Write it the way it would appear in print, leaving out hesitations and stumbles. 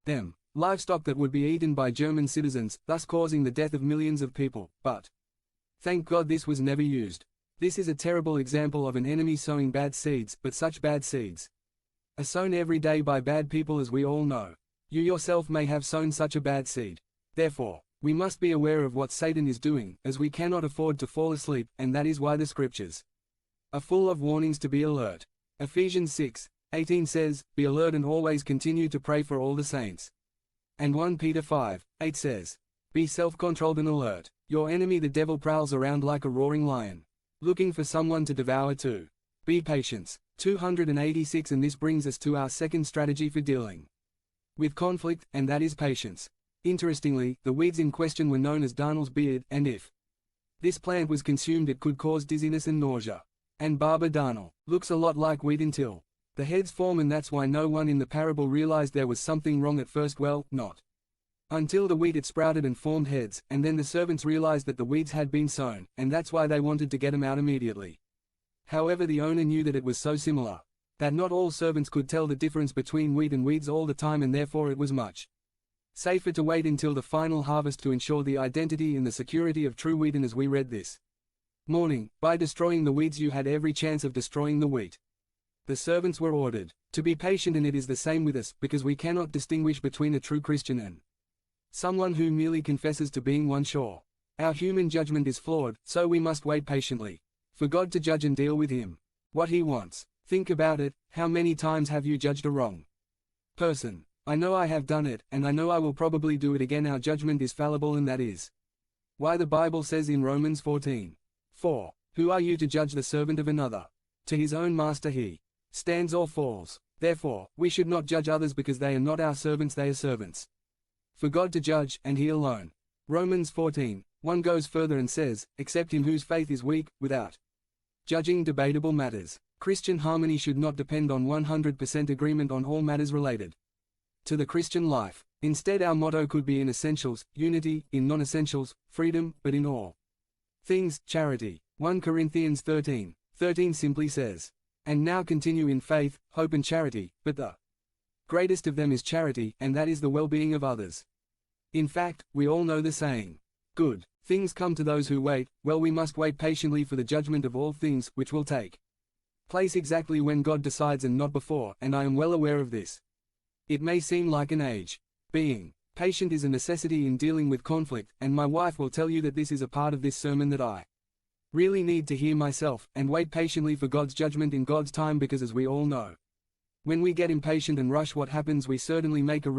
them, livestock that would be eaten by German citizens, thus causing the death of millions of people, but thank God this was never used. This is a terrible example of an enemy sowing bad seeds, but such bad seeds are sown every day by bad people, as we all know. You yourself may have sown such a bad seed. Therefore, we must be aware of what Satan is doing, as we cannot afford to fall asleep, and that is why the scriptures are full of warnings to be alert. Ephesians 6:18 says, "Be alert and always continue to pray for all the saints." And 1 Peter 5:8 says, "Be self-controlled and alert. Your enemy the devil prowls around like a roaring lion, looking for someone to devour too. Be patient." 286. And this brings us to our second strategy for dealing with conflict, and that is patience. Interestingly, the weeds in question were known as Darnel's beard, and if this plant was consumed it could cause dizziness and nausea. And Barber Darnel looks a lot like wheat until the heads form, and that's why no one in the parable realized there was something wrong at first. Well, not until the wheat had sprouted and formed heads, and then the servants realized that the weeds had been sown, and that's why they wanted to get them out immediately. However, the owner knew that it was so similar that not all servants could tell the difference between wheat and weeds all the time, and therefore it was much safer to wait until the final harvest to ensure the identity and the security of true wheat. And as we read this morning, by destroying the weeds you had every chance of destroying the wheat. The servants were ordered to be patient, and it is the same with us, because we cannot distinguish between a true Christian and someone who merely confesses to being one sure. Our human judgment is flawed, so we must wait patiently for God to judge and deal with him what he wants. Think about it, how many times have you judged a wrong person? I know I have done it, and I know I will probably do it again. Our judgment is fallible, and that is why the Bible says in Romans 14:4, "Who are you to judge the servant of another? To his own master he stands or falls." Therefore, we should not judge others, because they are not our servants, they are servants for God to judge, and he alone. Romans 14:1 goes further and says, "Except him whose faith is weak, without judging debatable matters." Christian harmony should not depend on 100% agreement on all matters related to the Christian life. Instead, our motto could be in essentials, unity; in non-essentials, freedom; but in all things, charity. 1 Corinthians 13:13 simply says, "And now continue in faith, hope and charity, but the greatest of them is charity, and that is the well-being of others." In fact, we all know the saying, "Good things come to those who wait." Well, we must wait patiently for the judgment of all things, which will take place exactly when God decides and not before, and I am well aware of this. It may seem like an age. Being patient is a necessity in dealing with conflict, and my wife will tell you that this is a part of this sermon that I really need to hear myself, and wait patiently for God's judgment in God's time, because as we all know, when we get impatient and rush, what happens? We certainly make a